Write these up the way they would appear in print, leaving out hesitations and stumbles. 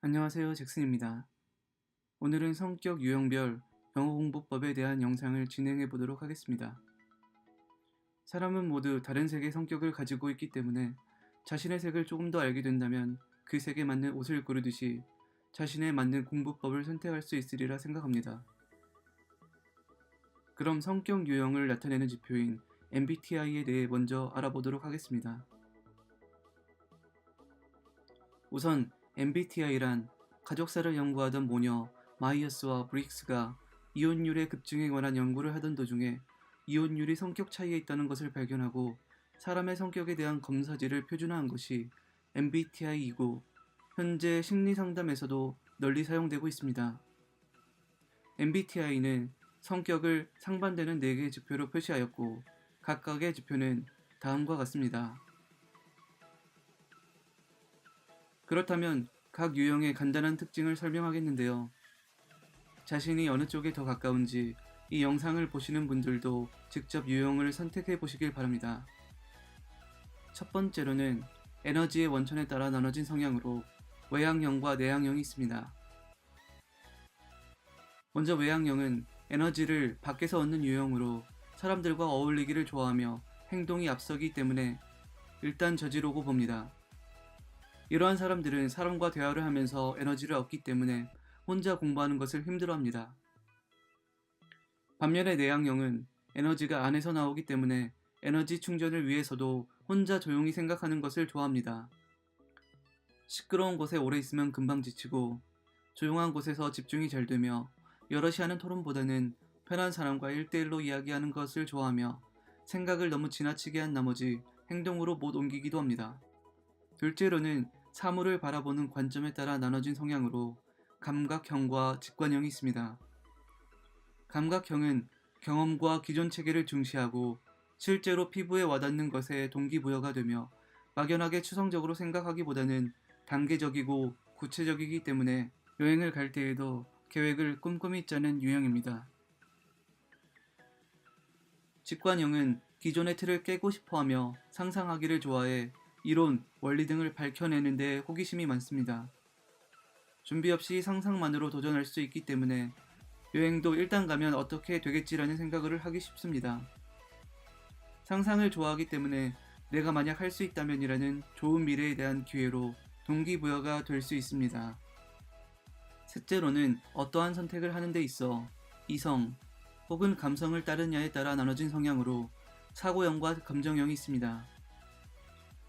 안녕하세요, 잭슨입니다. 오늘은 성격 유형별 영어 공부법에 대한 영상을 진행해 보도록 하겠습니다. 사람은 모두 다른 색의 성격을 가지고 있기 때문에 자신의 색을 조금 더 알게 된다면 그 색에 맞는 옷을 고르듯이 자신에 맞는 공부법을 선택할 수 있으리라 생각합니다. 그럼 성격 유형을 나타내는 지표인 MBTI에 대해 먼저 알아보도록 하겠습니다. 우선 MBTI란 가족사를 연구하던 모녀 마이어스와 브릭스가 이혼율의 급증에 관한 연구를 하던 도중에 이혼율이 성격 차이에 있다는 것을 발견하고 사람의 성격에 대한 검사지를 표준화한 것이 MBTI이고 현재 심리상담에서도 널리 사용되고 있습니다. MBTI는 성격을 상반되는 4개의 지표로 표시하였고 각각의 지표는 다음과 같습니다. 그렇다면 각 유형의 간단한 특징을 설명하겠는데요. 자신이 어느 쪽에 더 가까운지 이 영상을 보시는 분들도 직접 유형을 선택해 보시길 바랍니다. 첫 번째로는 에너지의 원천에 따라 나눠진 성향으로 외향형과 내향형이 있습니다. 먼저 외향형은 에너지를 밖에서 얻는 유형으로 사람들과 어울리기를 좋아하며 행동이 앞서기 때문에 일단 저지르고 봅니다. 이러한 사람들은 사람과 대화를 하면서 에너지를 얻기 때문에 혼자 공부하는 것을 힘들어합니다. 반면에 내향형은 에너지가 안에서 나오기 때문에 에너지 충전을 위해서도 혼자 조용히 생각하는 것을 좋아합니다. 시끄러운 곳에 오래 있으면 금방 지치고 조용한 곳에서 집중이 잘 되며 여럿이 하는 토론보다는 편한 사람과 1대1로 이야기하는 것을 좋아하며 생각을 너무 지나치게 한 나머지 행동으로 못 옮기기도 합니다. 둘째로는 사물을 바라보는 관점에 따라 나눠진 성향으로 감각형과 직관형이 있습니다. 감각형은 경험과 기존 체계를 중시하고 실제로 피부에 와닿는 것에 동기부여가 되며 막연하게 추상적으로 생각하기보다는 단계적이고 구체적이기 때문에 여행을 갈 때에도 계획을 꼼꼼히 짜는 유형입니다. 직관형은 기존의 틀을 깨고 싶어하며 상상하기를 좋아해 이론, 원리 등을 밝혀내는 데 호기심이 많습니다. 준비 없이 상상만으로 도전할 수 있기 때문에 여행도 일단 가면 어떻게 되겠지라는 생각을 하기 쉽습니다. 상상을 좋아하기 때문에 내가 만약 할 수 있다면이라는 좋은 미래에 대한 기회로 동기부여가 될 수 있습니다. 셋째로는 어떠한 선택을 하는 데 있어 이성 혹은 감성을 따르냐에 따라 나눠진 성향으로 사고형과 감정형이 있습니다.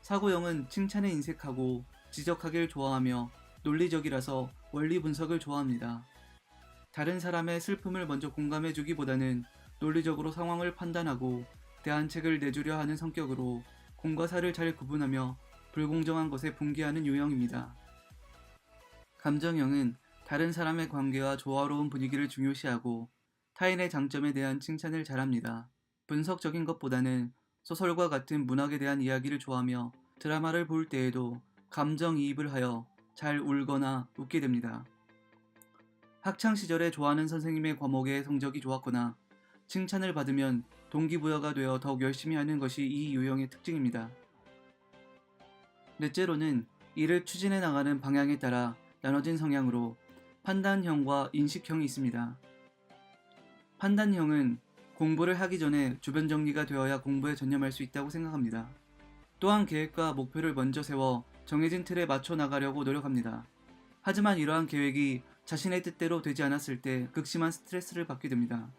사고형은 칭찬에 인색하고 지적하길 좋아하며 논리적이라서 원리 분석을 좋아합니다. 다른 사람의 슬픔을 먼저 공감해주기보다는 논리적으로 상황을 판단하고 대안책을 내주려 하는 성격으로 공과 사를 잘 구분하며 불공정한 것에 분개하는 유형입니다. 감정형은 다른 사람의 관계와 조화로운 분위기를 중요시하고 타인의 장점에 대한 칭찬을 잘합니다. 분석적인 것보다는 소설과 같은 문학에 대한 이야기를 좋아하며 드라마를 볼 때에도 감정이입을 하여 잘 울거나 웃게 됩니다. 학창시절에 좋아하는 선생님의 과목에 성적이 좋았거나 칭찬을 받으면 동기부여가 되어 더욱 열심히 하는 것이 이 유형의 특징입니다. 넷째로는 이를 추진해 나가는 방향에 따라 나눠진 성향으로 판단형과 인식형이 있습니다. 판단형은 공부를 하기 전에 주변 정리가 되어야 공부에 전념할 수 있다고 생각합니다. 또한 계획과 목표를 먼저 세워 정해진 틀에 맞춰 나가려고 노력합니다. 하지만 이러한 계획이 자신의 뜻대로 되지 않았을 때 극심한 스트레스를 받게 됩니다.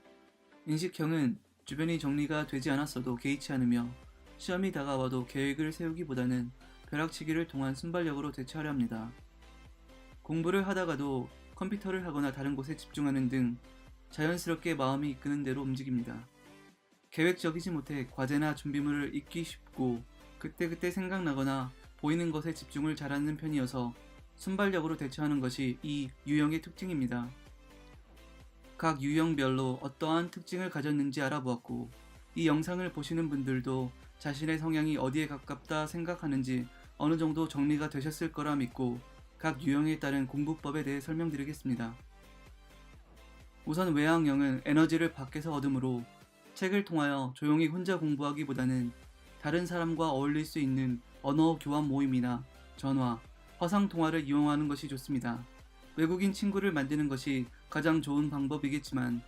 인식형은 주변이 정리가 되지 않았어도 개의치 않으며 시험이 다가와도 계획을 세우기보다는 벼락치기를 통한 순발력으로 대처하려 합니다. 공부를 하다가도 컴퓨터를 하거나 다른 곳에 집중하는 등 자연스럽게 마음이 이끄는 대로 움직입니다. 계획적이지 못해 과제나 준비물을 잊기 쉽고 그때그때 생각나거나 보이는 것에 집중을 잘하는 편이어서 순발력으로 대처하는 것이 이 유형의 특징입니다. 각 유형별로 어떠한 특징을 가졌는지 알아보았고 이 영상을 보시는 분들도 자신의 성향이 어디에 가깝다 생각하는지 어느 정도 정리가 되셨을 거라 믿고 각 유형에 따른 공부법에 대해 설명드리겠습니다. 우선 외향형은 에너지를 밖에서 얻으므로 책을 통하여 조용히 혼자 공부하기보다는 다른 사람과 어울릴 수 있는 언어 교환 모임이나 전화, 화상 통화를 이용하는 것이 좋습니다. 외국인 친구를 만드는 것이 가장 좋은 방법이겠지만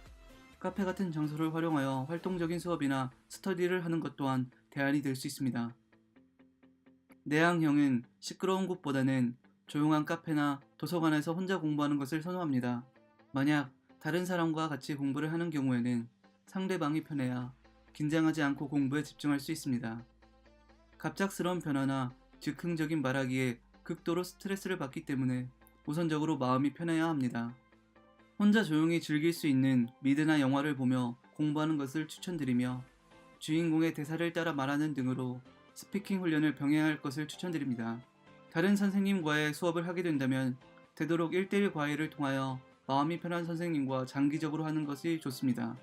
카페 같은 장소를 활용하여 활동적인 수업이나 스터디를 하는 것 또한 대안이 될 수 있습니다. 내향형은 시끄러운 곳보다는 조용한 카페나 도서관에서 혼자 공부하는 것을 선호합니다. 만약 다른 사람과 같이 공부를 하는 경우에는 상대방이 편해야 긴장하지 않고 공부에 집중할 수 있습니다. 갑작스러운 변화나 즉흥적인 말하기에 극도로 스트레스를 받기 때문에 우선적으로 마음이 편해야 합니다. 혼자 조용히 즐길 수 있는 미드나 영화를 보며 공부하는 것을 추천드리며 주인공의 대사를 따라 말하는 등으로 스피킹 훈련을 병행할 것을 추천드립니다. 다른 선생님과의 수업을 하게 된다면 되도록 1대1 과외를 통하여 마음이 편한 선생님과 장기적으로 하는 것이 좋습니다.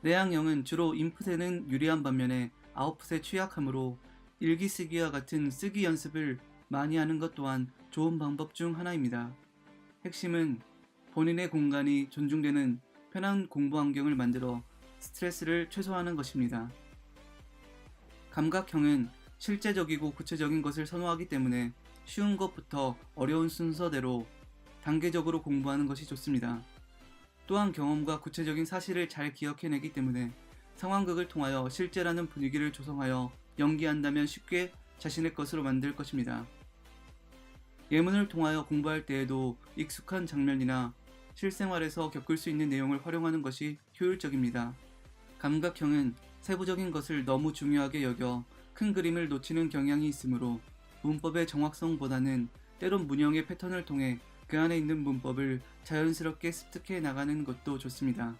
내향형은 주로 인풋에는 유리한 반면에 아웃풋에 취약하므로 일기 쓰기와 같은 쓰기 연습을 많이 하는 것 또한 좋은 방법 중 하나입니다. 핵심은 본인의 공간이 존중되는 편한 공부 환경을 만들어 스트레스를 최소화하는 것입니다. 감각형은 실제적이고 구체적인 것을 선호하기 때문에 쉬운 것부터 어려운 순서대로 단계적으로 공부하는 것이 좋습니다. 또한 경험과 구체적인 사실을 잘 기억해내기 때문에 상황극을 통하여 실제라는 분위기를 조성하여 연기한다면 쉽게 자신의 것으로 만들 것입니다. 예문을 통하여 공부할 때에도 익숙한 장면이나 실생활에서 겪을 수 있는 내용을 활용하는 것이 효율적입니다. 감각형은 세부적인 것을 너무 중요하게 여겨 큰 그림을 놓치는 경향이 있으므로 문법의 정확성보다는 때론 문형의 패턴을 통해 그 안에 있는 문법을 자연스럽게 습득해 나가는 것도 좋습니다.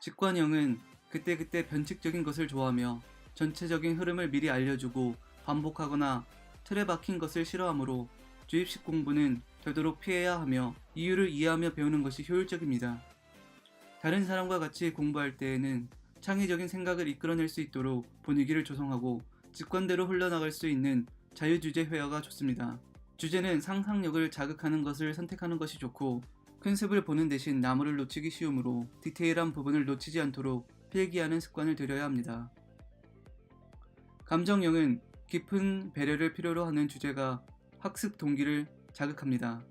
직관형은 그때그때 변칙적인 것을 좋아하며 전체적인 흐름을 미리 알려주고 반복하거나 틀에 박힌 것을 싫어하므로 주입식 공부는 되도록 피해야 하며 이유를 이해하며 배우는 것이 효율적입니다. 다른 사람과 같이 공부할 때에는 창의적인 생각을 이끌어낼 수 있도록 분위기를 조성하고 직관대로 흘러나갈 수 있는 자유주제 회화가 좋습니다. 주제는 상상력을 자극하는 것을 선택하는 것이 좋고 큰 습을 보는 대신 나무를 놓치기 쉬우므로 디테일한 부분을 놓치지 않도록 필기하는 습관을 들여야 합니다. 감정형은 깊은 배려를 필요로 하는 주제가 학습 동기를 자극합니다.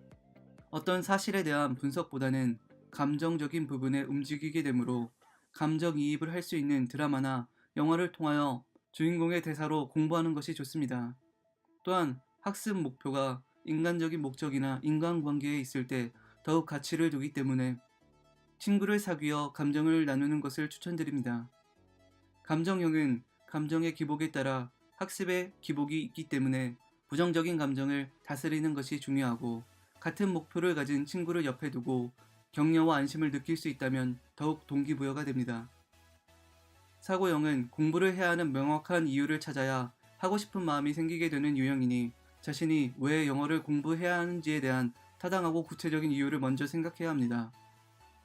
어떤 사실에 대한 분석보다는 감정적인 부분에 움직이게 되므로 감정이입을 할 수 있는 드라마나 영화를 통하여 주인공의 대사로 공부하는 것이 좋습니다. 또한 학습 목표가 인간적인 목적이나 인간관계에 있을 때 더욱 가치를 두기 때문에 친구를 사귀어 감정을 나누는 것을 추천드립니다. 감정형은 감정의 기복에 따라 학습의 기복이 있기 때문에 부정적인 감정을 다스리는 것이 중요하고 같은 목표를 가진 친구를 옆에 두고 격려와 안심을 느낄 수 있다면 더욱 동기부여가 됩니다. 사고형은 공부를 해야 하는 명확한 이유를 찾아야 하고 싶은 마음이 생기게 되는 유형이니 자신이 왜 영어를 공부해야 하는지에 대한 타당하고 구체적인 이유를 먼저 생각해야 합니다.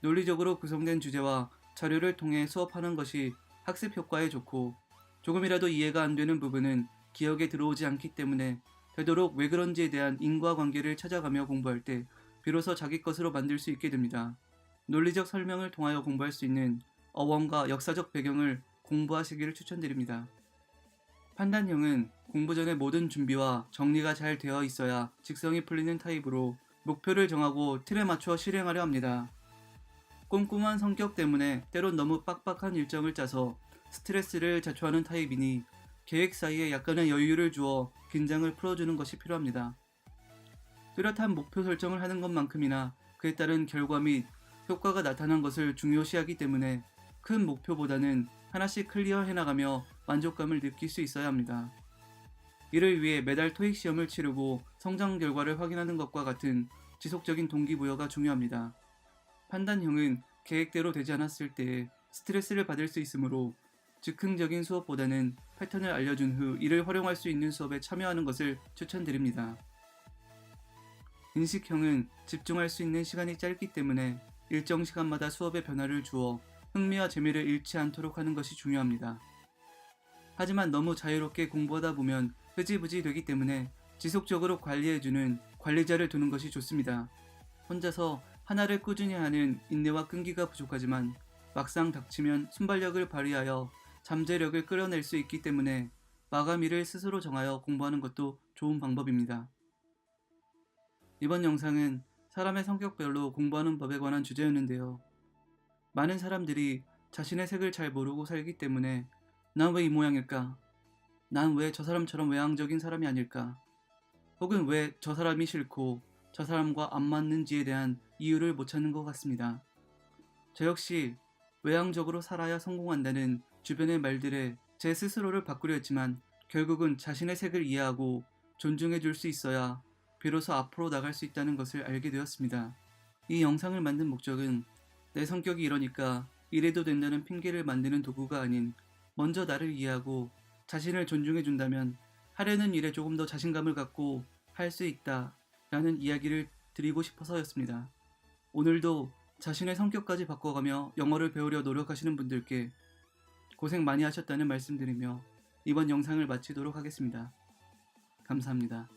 논리적으로 구성된 주제와 자료를 통해 수업하는 것이 학습 효과에 좋고 조금이라도 이해가 안 되는 부분은 기억에 들어오지 않기 때문에 되도록 왜 그런지에 대한 인과관계를 찾아가며 공부할 때 비로소 자기 것으로 만들 수 있게 됩니다. 논리적 설명을 통하여 공부할 수 있는 어원과 역사적 배경을 공부하시기를 추천드립니다. 판단형은 공부 전에 모든 준비와 정리가 잘 되어 있어야 직성이 풀리는 타입으로 목표를 정하고 틀에 맞춰 실행하려 합니다. 꼼꼼한 성격 때문에 때론 너무 빡빡한 일정을 짜서 스트레스를 자초하는 타입이니 계획 사이에 약간의 여유를 주어 긴장을 풀어주는 것이 필요합니다. 뚜렷한 목표 설정을 하는 것만큼이나 그에 따른 결과 및 효과가 나타난 것을 중요시하기 때문에 큰 목표보다는 하나씩 클리어해 나가며 만족감을 느낄 수 있어야 합니다. 이를 위해 매달 토익 시험을 치르고 성장 결과를 확인하는 것과 같은 지속적인 동기부여가 중요합니다. 판단형은 계획대로 되지 않았을 때에 스트레스를 받을 수 있으므로 즉흥적인 수업보다는 패턴을 알려준 후 이를 활용할 수 있는 수업에 참여하는 것을 추천드립니다. 인식형은 집중할 수 있는 시간이 짧기 때문에 일정 시간마다 수업에 변화를 주어 흥미와 재미를 잃지 않도록 하는 것이 중요합니다. 하지만 너무 자유롭게 공부하다 보면 흐지부지 되기 때문에 지속적으로 관리해주는 관리자를 두는 것이 좋습니다. 혼자서 하나를 꾸준히 하는 인내와 끈기가 부족하지만 막상 닥치면 순발력을 발휘하여 잠재력을 끌어낼 수 있기 때문에 마감일을 스스로 정하여 공부하는 것도 좋은 방법입니다. 이번 영상은 사람의 성격별로 공부하는 법에 관한 주제였는데요. 많은 사람들이 자신의 색을 잘 모르고 살기 때문에 난 왜 이 모양일까? 난 왜 저 사람처럼 외향적인 사람이 아닐까? 혹은 왜 저 사람이 싫고 저 사람과 안 맞는지에 대한 이유를 못 찾는 것 같습니다. 저 역시 외향적으로 살아야 성공한다는 주변의 말들에 제 스스로를 바꾸려 했지만 결국은 자신의 색을 이해하고 존중해 줄 수 있어야 비로소 앞으로 나갈 수 있다는 것을 알게 되었습니다. 이 영상을 만든 목적은 내 성격이 이러니까 이래도 된다는 핑계를 만드는 도구가 아닌 먼저 나를 이해하고 자신을 존중해 준다면 하려는 일에 조금 더 자신감을 갖고 할 수 있다 라는 이야기를 드리고 싶어서였습니다. 오늘도 자신의 성격까지 바꿔가며 영어를 배우려 노력하시는 분들께 고생 많이 하셨다는 말씀드리며 이번 영상을 마치도록 하겠습니다. 감사합니다.